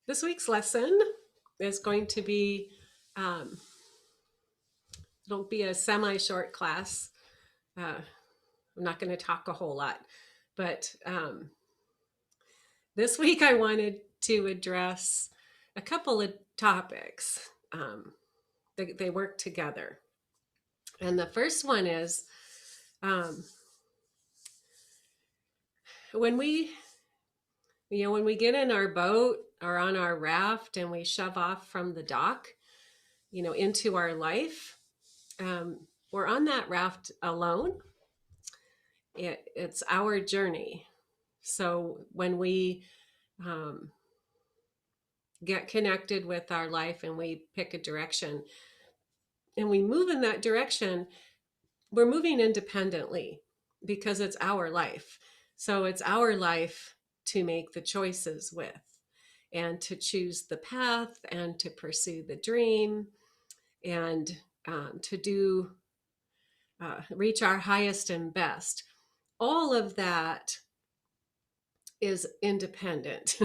This week's lesson is going to be, um, it'll be a semi-short class. I'm not going to talk a whole lot, but this week I wanted to address a couple of topics. They work together. And the first one is um, when we, when we get in our boat or on our raft and we shove off from the dock, into our life, we're on that raft alone. It's our journey. So when we um, get connected with our life and we pick a direction and we move in that direction, we're moving independently because it's our life. So it's our life to make the choices with and to choose the path and to pursue the dream and to do reach our highest and best. All of that is independent.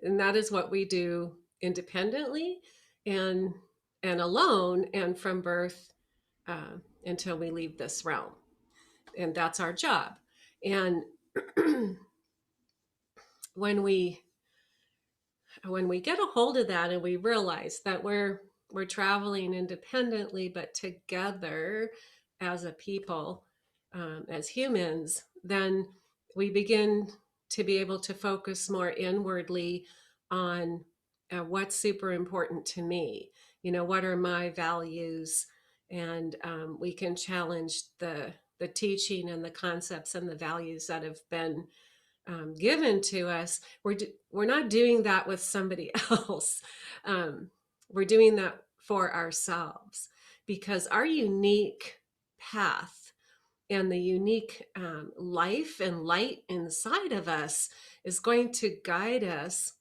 And that is what we do independently and alone and from birth until we leave this realm. And that's our job. And when we get a hold of that and we realize that we're traveling independently but together as a people, as humans, then we begin to be able to focus more inwardly on what's super important to me. What are my values? And we can challenge the teaching and the concepts and the values that have been given to us. We're not doing that with somebody else. We're doing that for ourselves because our unique path and the unique life and light inside of us is going to guide us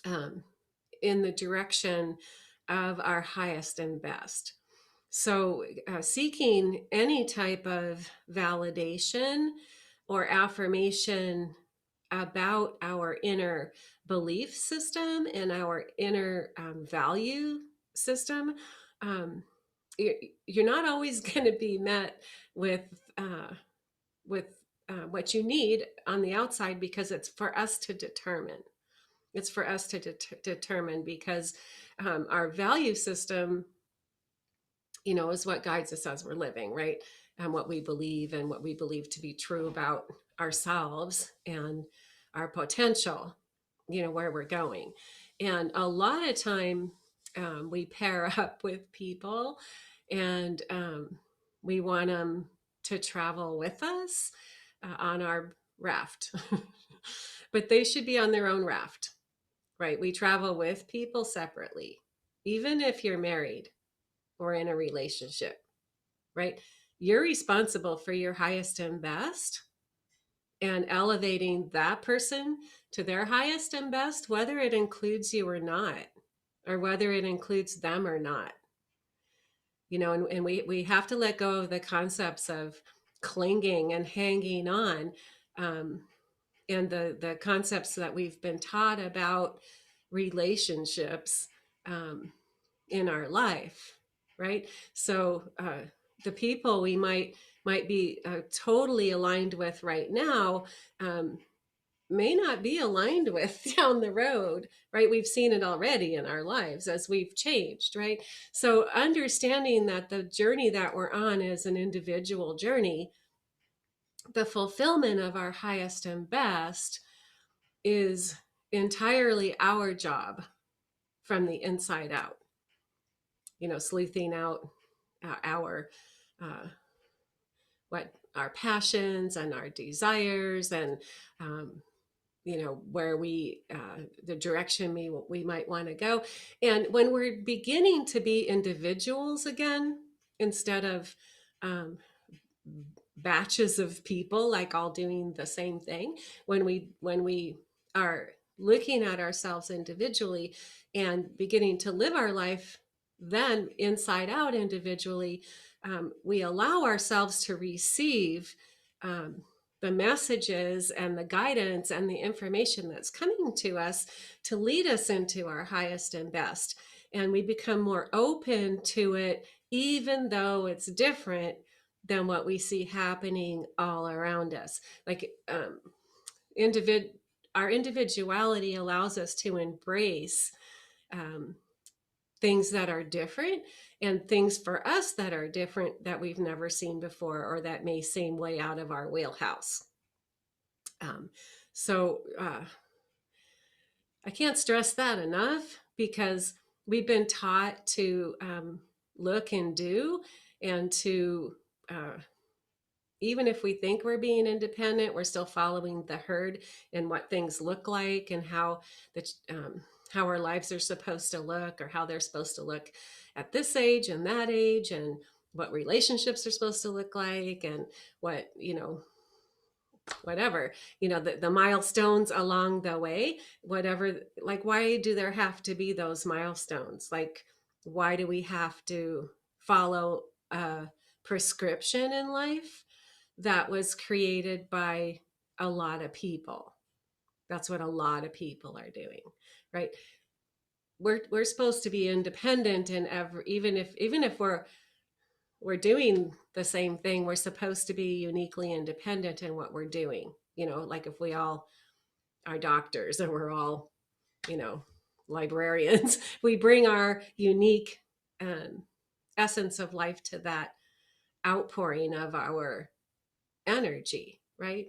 um, in the direction of our highest and best. So, seeking any type of validation or affirmation about our inner belief system and our inner value system, um, you're not always going to be met with uh, with what you need on the outside because it's for us to determine. It's for us to determine because our value system, is what guides us as we're living, right? And what we believe and what we believe to be true about ourselves and our potential, where we're going. And a lot of time we pair up with people and we want them to travel with us on our raft. But they should be on their own raft, right? We travel with people separately, even if you're married or in a relationship, right? You're responsible for your highest and best and elevating that person to their highest and best, whether it includes you or not, or whether it includes them or not. And we have to let go of the concepts of clinging and hanging on, and the concepts that we've been taught about relationships in our life, right? So the people we might be totally aligned with right now may not be aligned with down the road, right? We've seen it already in our lives as we've changed, right? So understanding that the journey that we're on is an individual journey, the fulfillment of our highest and best is entirely our job from the inside out. Sleuthing out our what our passions and our desires and where the direction we might want to go. And when we're beginning to be individuals again instead of batches of people like all doing the same thing, when we are looking at ourselves individually and beginning to live our life then inside out individually, we allow ourselves to receive the messages and the guidance and the information that's coming to us to lead us into our highest and best. And we become more open to it, even though it's different than what we see happening all around us. Like individ our individuality allows us to embrace um, things that are different, and things for us that are different that we've never seen before, or that may seem way out of our wheelhouse. Um, so I can't stress that enough, because we've been taught to look and do, and to even if we think we're being independent, we're still following the herd and what things look like, and how our lives are supposed to look, or how they're supposed to look at this age and that age, and what relationships are supposed to look like, and what, whatever, the milestones along the way, whatever. Like, why do there have to be those milestones? Like, why do we have to follow a prescription in life that was created by a lot of people? That's what a lot of people are doing, right? We're supposed to be independent, and even if we're doing the same thing, we're supposed to be uniquely independent in what we're doing. Like, if we all are doctors, and we're all, you know, librarians, we bring our unique um, essence of life to that outpouring of our energy, right?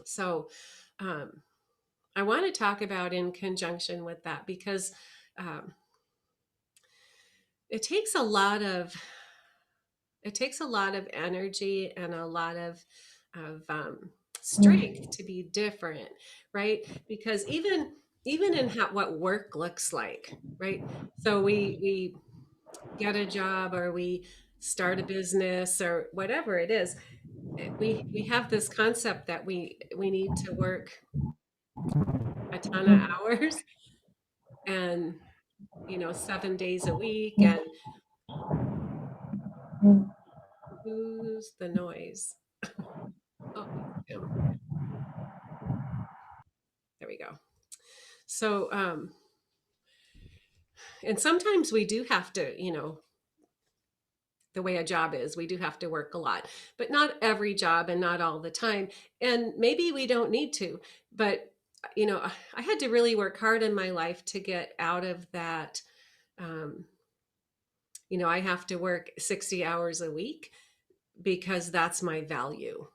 So, um, I want to talk about, in conjunction with that, because um, it takes a lot of energy and a lot of strength to be different, right? Because even in what work looks like, right? So we get a job, or we start a business, or whatever it is. We have this concept that we need to work a ton of hours, and 7 days a week. And who's the noise? Oh, Jim. There we go. So and sometimes we do have to, the way a job is, we do have to work a lot, but not every job, and not all the time. And maybe we don't need to, but I had to really work hard in my life to get out of that. um, I have to work 60 hours a week, because that's my value,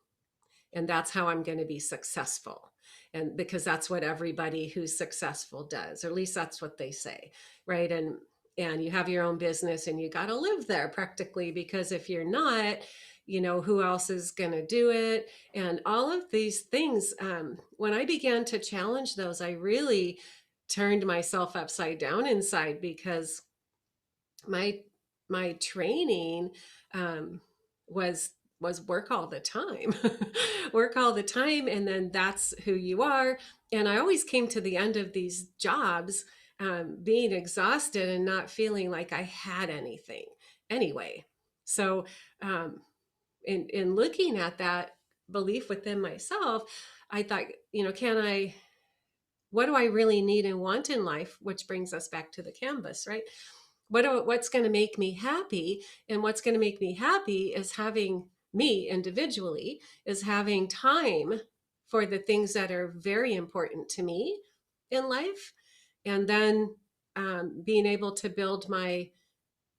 and that's how I'm going to be successful. And because that's what everybody who's successful does, or at least that's what they say, right? And you have your own business, and you got to live there practically, because if you're not, who else is going to do it? And all of these things, when I began to challenge those, I really turned myself upside down inside, because my my training um, was work all the time. Work all the time, and then that's who you are. And I always came to the end of these jobs being exhausted, and not feeling like I had anything anyway. So um, in looking at that belief within myself, I thought, can I what do I really need and want in life? Which brings us back to the canvas, right? What's going to make me happy? And what's going to make me happy is having me individually, is having time for the things that are very important to me in life. And then being able to build my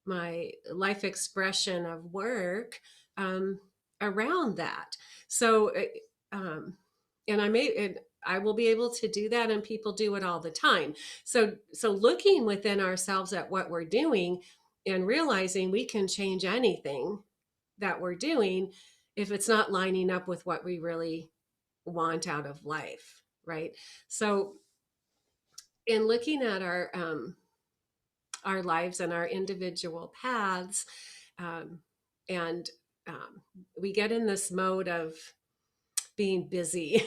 life expression of work um, around that. So, um, and I will be able to do that, and people do it all the time. So looking within ourselves at what we're doing, and realizing we can change anything that we're doing if it's not lining up with what we really want out of life, right? So in looking at our lives and our individual paths, um, and we get in this mode of being busy.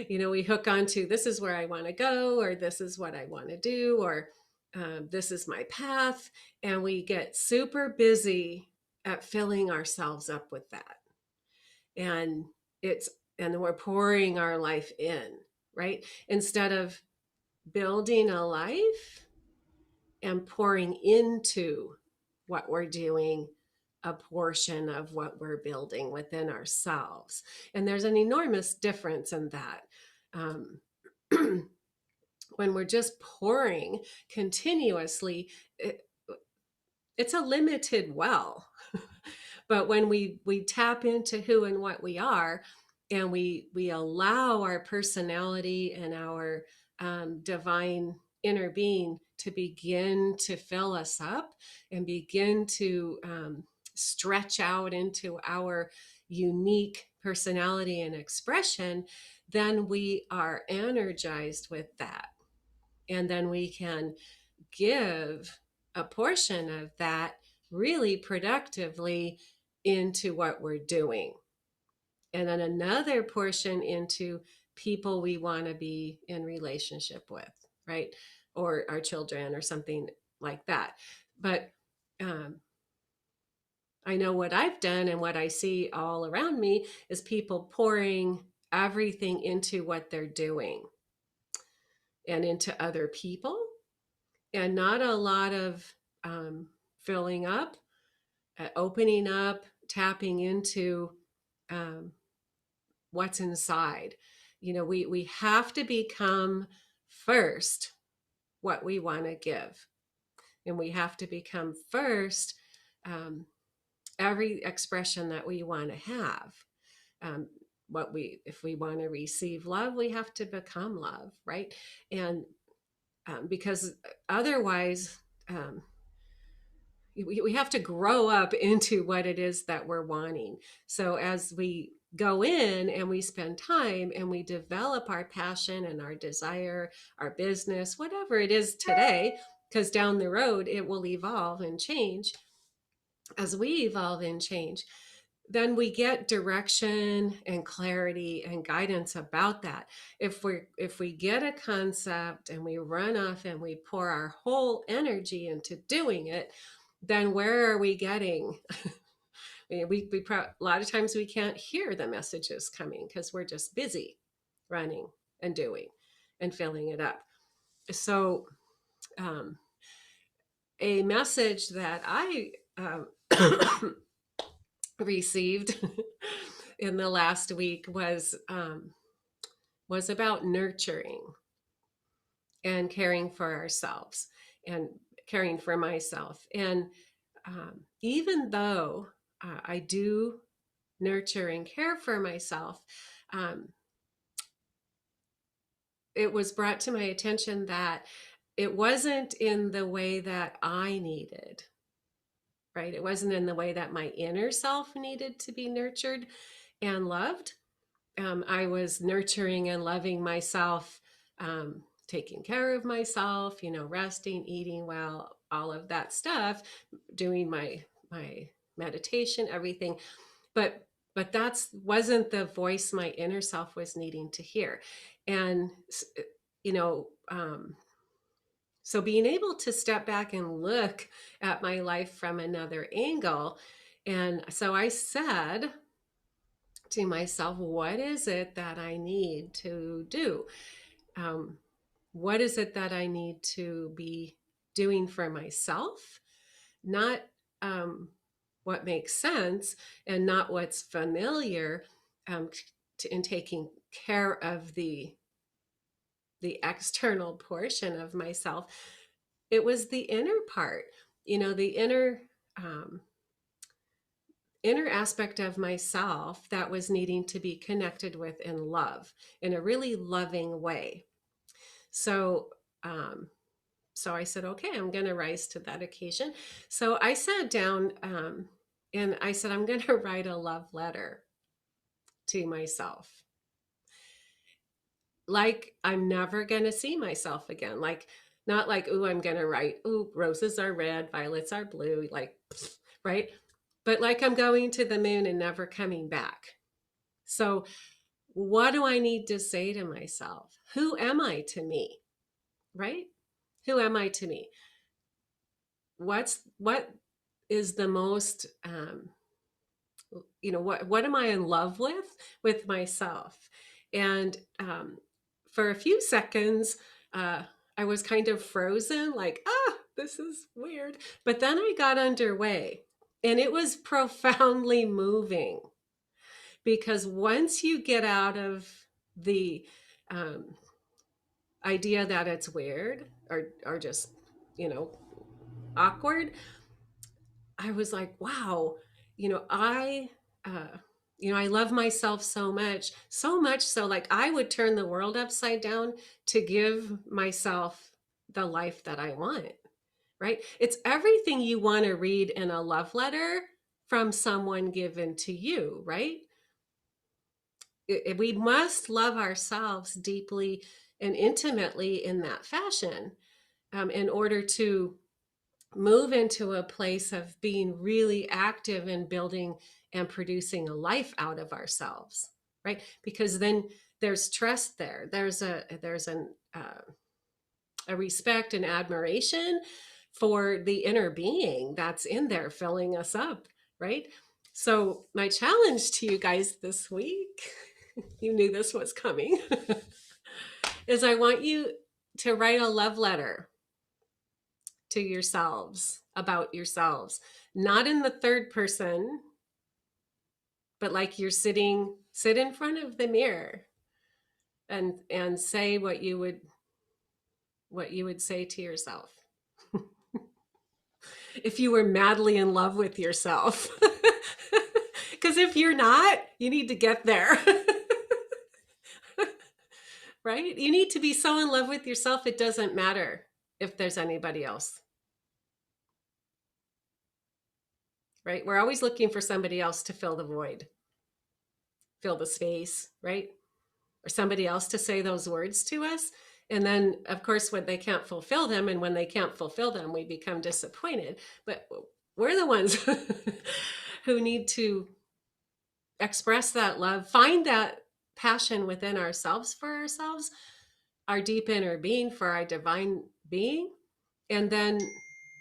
We hook onto, this is where I want to go, or this is what I want to do, or this is my path. And we get super busy at filling ourselves up with that. And it's, and we're pouring our life in, right? Instead of building a life and pouring into what we're doing a portion of what we're building within ourselves. And there's an enormous difference in that. Um, when we're just pouring continuously, it's a limited well. But when we tap into who and what we are, and we allow our personality and our divine inner being to begin to fill us up and begin to stretch out into our unique personality and expression, then we are energized with that. And then we can give a portion of that really productively into what we're doing. And then another portion into people we want to be in relationship with, right? Or our children or something like that. But I know what I've done and what I see all around me is people pouring everything into what they're doing and into other people, and not a lot of filling up, opening up, tapping into um, what's inside. You know, we have to become first what we want to give, and we have to become first um, every expression that we want to have. Um, what we, if we want to receive love, we have to become love, right? And because otherwise, um, we have to grow up into what it is that we're wanting. So as we go in and we spend time and we develop our passion and our desire, our business, whatever it is today, because down the road it will evolve and change. As we evolve and change, then we get direction and clarity and guidance about that. If we get a concept and we run off and we pour our whole energy into doing it, then where are we getting? A lot of times we can't hear the messages coming because we're just busy running and doing and filling it up. So um, a message that I received in the last week was about nurturing and caring for ourselves and caring for myself. And even though I do nurture and care for myself, um, it was brought to my attention that it wasn't in the way that I needed, right? It wasn't in the way that my inner self needed to be nurtured and loved. I was nurturing and loving myself, taking care of myself, you know, resting, eating well, all of that stuff, doing my meditation, everything. But that's wasn't the voice my inner self was needing to hear. And you know, so being able to step back and look at my life from another angle. And so I said to myself, what is it that I need to do? Um, what is it that I need to be doing for myself? Not what makes sense and not what's familiar, in taking care of the external portion of myself. It was the inner part, you know, the um, inner aspect of myself that was needing to be connected with in love, in a really loving way. So, um, so I said, okay, I'm going to rise to that occasion. So I sat down and I said, I'm going to write a love letter to myself. Like I'm never going to see myself again. Like, not like, oh, I'm going to write, oh, roses are red, violets are blue, like, right? But like I'm going to the moon and never coming back. So, what do I need to say to myself? Who am I to me? Right? Who am I to me? What is the most what am I in love with myself? And for a few seconds, uh, I was kind of frozen, like, this is weird. But then I got underway, and it was profoundly moving, because once you get out of the um, idea that it's weird or just, you know, awkward, I was like, wow, you know, uh, I love myself so much so, like, I would turn the world upside down to give myself the life that I want, right? It's everything you want to read in a love letter from someone given to you, right? We must love ourselves deeply and intimately in that fashion, in order to move into a place of being really active in building and producing a life out of ourselves, right? Because then there's trust there. A respect and admiration for the inner being that's in there filling us up, right? So my challenge to you guys this week, you knew this was coming, is I want you to write a love letter to yourselves, about yourselves, not in the third person, but like you're sit in front of the mirror and say what you would say to yourself if you were madly in love with yourself. Because if you're not, you need to get there. Right? You need to be so in love with yourself, it doesn't matter if there's anybody else. Right? We're always looking for somebody else to fill the void, fill the space, right? Or somebody else to say those words to us. And then, of course, when they can't fulfill them, and when they can't fulfill them, we become disappointed. But we're the ones who need to express that love, find that passion within ourselves for ourselves, our deep inner being, for our divine being, and then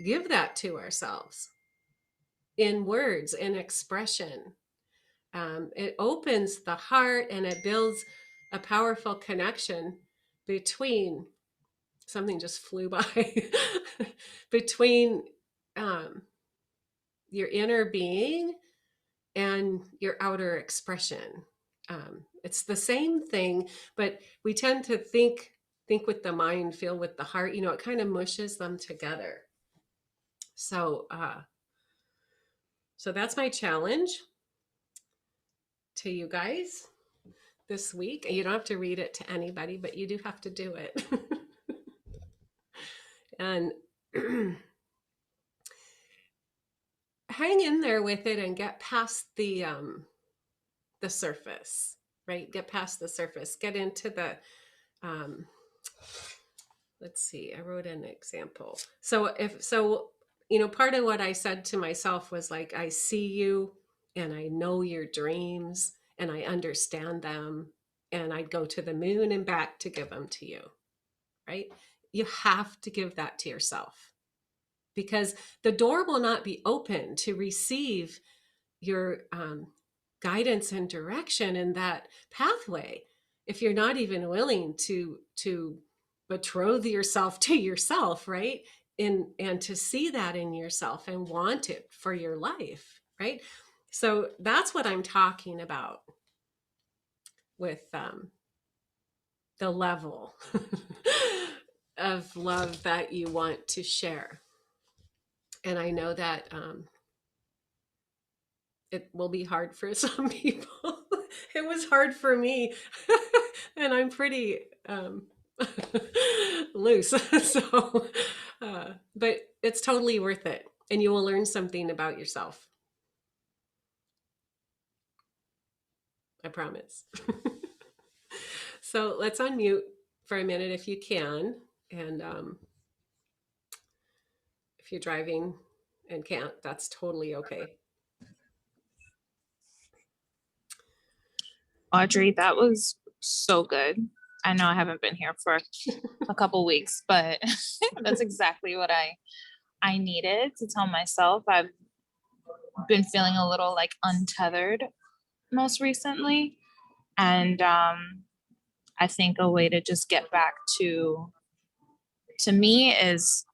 give that to ourselves in words, in expression. It opens the heart and it builds a powerful connection between, something just flew by, between um, your inner being and your outer expression. It's the same thing, but we tend to think with the mind, feel with the heart. It kind of mushes them together. So, so that's my challenge to you guys this week. You don't have to read it to anybody, but you do have to do it. And hang in there with it and get past the surface, right? Get past the surface. Get into the um, let's see. I wrote an example. Part of what I said to myself was like, I see you, and I know your dreams, and I understand them, and I'd go to the moon and back to give them to you, right? You have to give that to yourself, because the door will not be open to receive your guidance and direction in that pathway if you're not even willing to betroth yourself to yourself, right? And to see that in yourself and want it for your life, right? So that's what I'm talking about with the level of love that you want to share. And I know that it will be hard for some people. It was hard for me. And I'm pretty loose. So, but it's totally worth it. And you will learn something about yourself. I promise. So let's unmute for a minute if you can. And if you're driving and can't, that's totally okay. Audrey, that was so good. I know I haven't been here for a couple weeks, but that's exactly what I needed to tell myself. I've been feeling a little like untethered most recently. And I think a way to just get back to me is,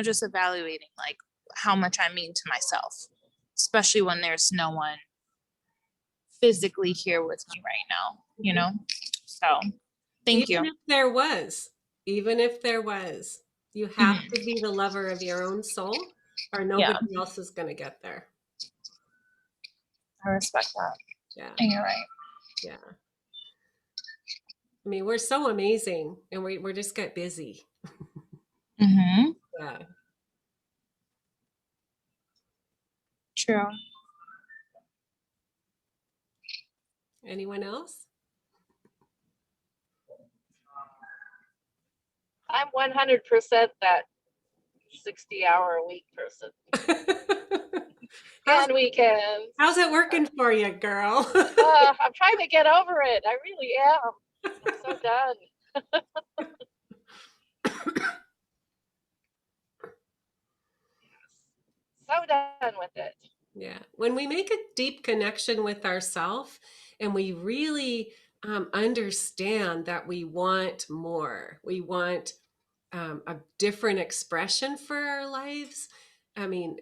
just evaluating like how much I mean to myself, especially when there's no one physically here with me right now. So thank Even you. if there was, even if there was, you have Mhm. to be the lover of your own soul, or Yeah, nobody else is going to get there. I respect that. Yeah, And you're right. yeah. I mean, we're so amazing, and we just get busy. Hmm. Yeah. True. Anyone else? I'm 100% that 60-hour-a-week person. how's And weekends. how's it working for you, girl? I'm trying to get over it. I really am. I'm so done. So done with it. Yeah. When we make a deep connection with ourself and we really understand that we want more, we want a different expression for our lives. I mean,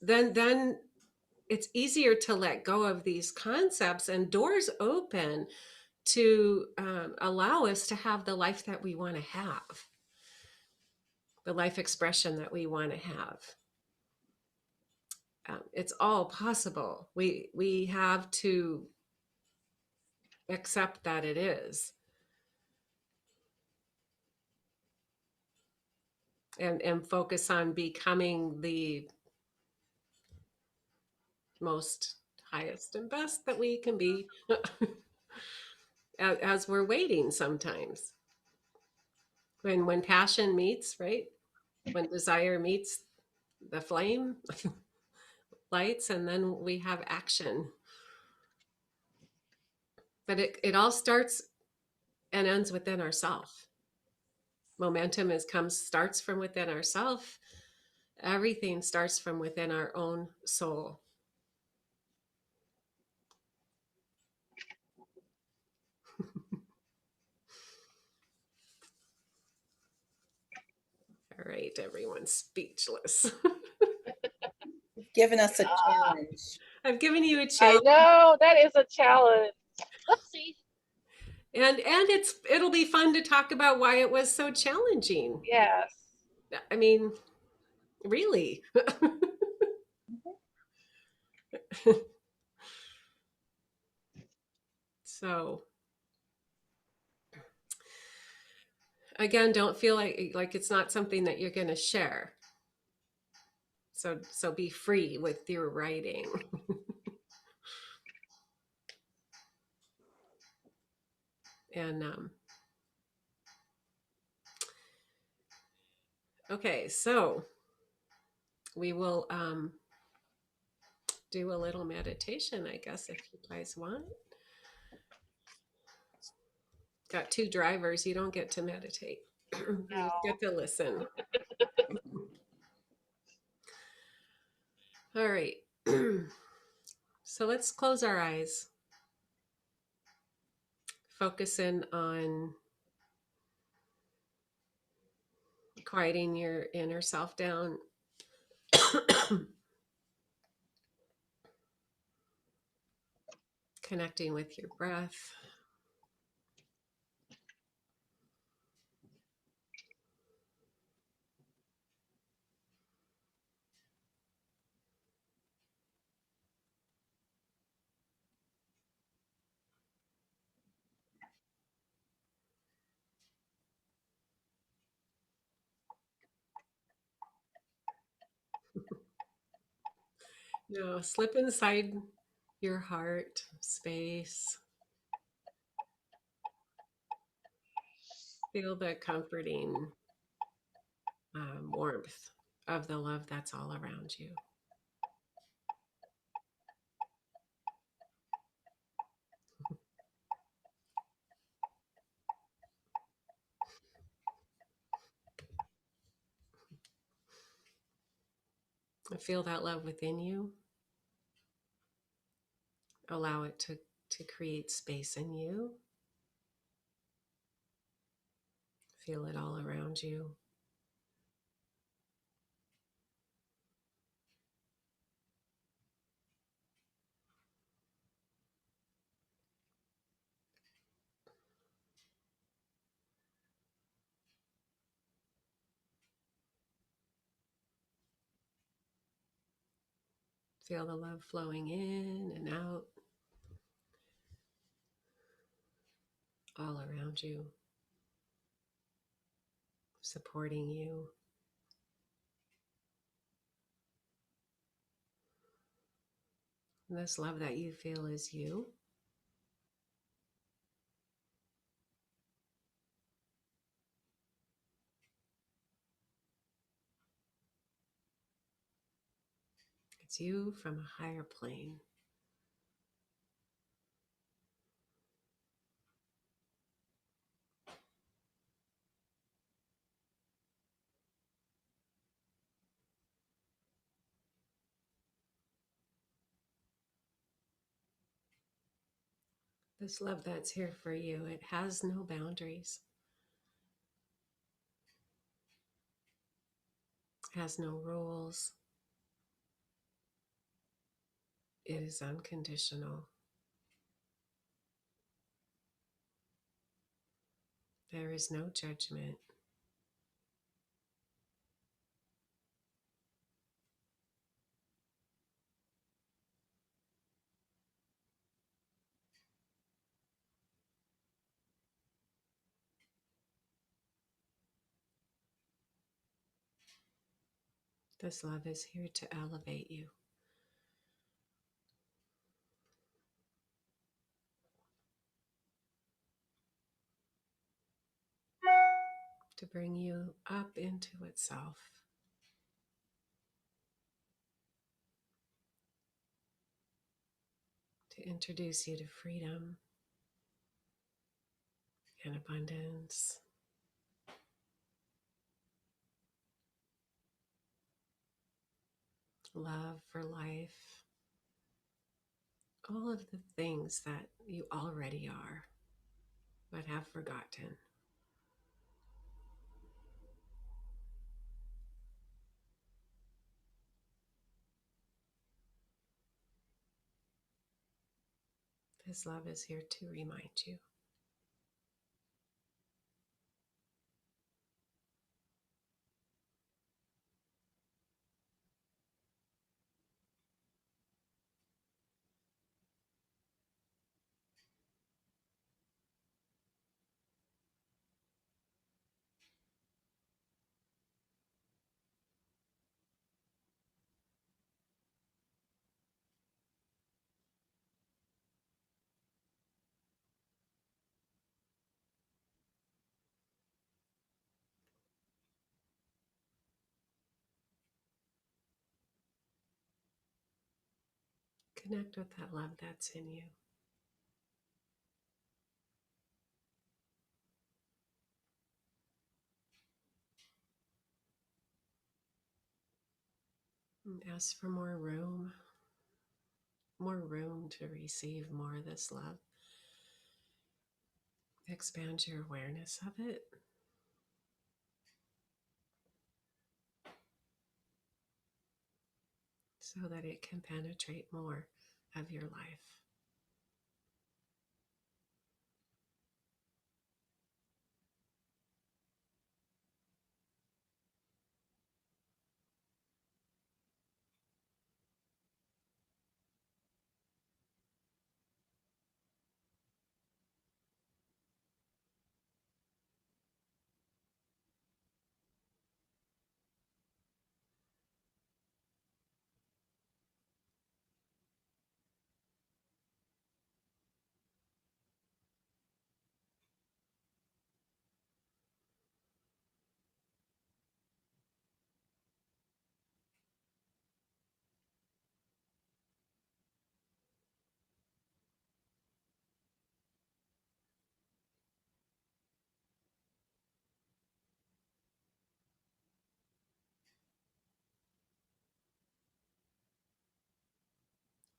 then it's easier to let go of these concepts and doors open to allow us to have the life that we want to have, the life expression that we want to have. It's all possible. We have to accept that it is, and focus on becoming the most highest and best that we can be as we're waiting sometimes. When passion meets, right? When desire meets the flame lights, and then we have action. But it all starts and ends within ourself. Momentum starts from within ourself. Everything starts from within our own soul. All right, everyone's speechless. Given us a Ah, challenge. I've given you a I challenge, know that is a challenge. Oopsie. and it'll be fun to talk about why it was so challenging. Yes. I mean, really. So again, don't feel like it's not something that you're going to share. So be free with your writing. And okay, so we will do a little meditation, I guess, if you guys want. Got two drivers, you don't get to meditate. You just No. get to listen. All right. So let's close our eyes. Focus in on quieting your inner self down. Connecting with your breath. Now slip inside your heart space. Feel the comforting warmth of the love that's all around you. Feel that love within you. allow it to create space in you. Feel it all around you. Feel the love flowing in and out, all around you, supporting you. And this love that you feel is you. It's you from a higher plane. This love that's here for you, it has no boundaries, has no rules. It is unconditional. There is no judgment. This love is here to elevate you. To bring you up into itself. To introduce you to freedom and abundance. Love for life. All of the things that you already are, but have forgotten. This love is here to remind you. Connect with that love that's in you. And ask for more room to receive more of this love. Expand your awareness of it. So that it can penetrate more of your life.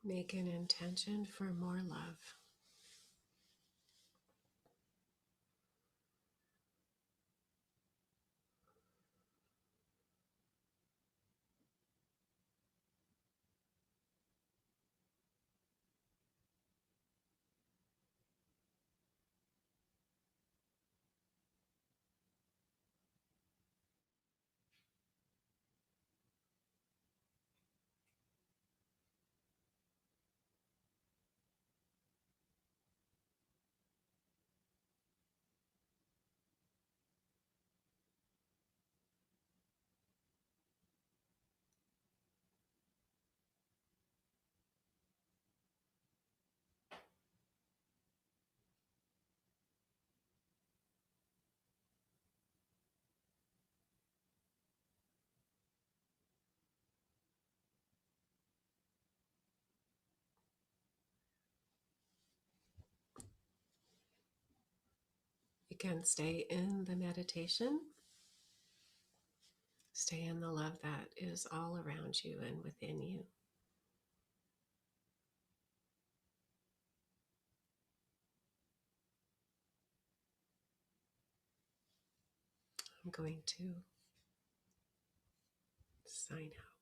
Make an intention for more love. You can stay in the meditation. Stay in the love that is all around you and within you. I'm going to sign out.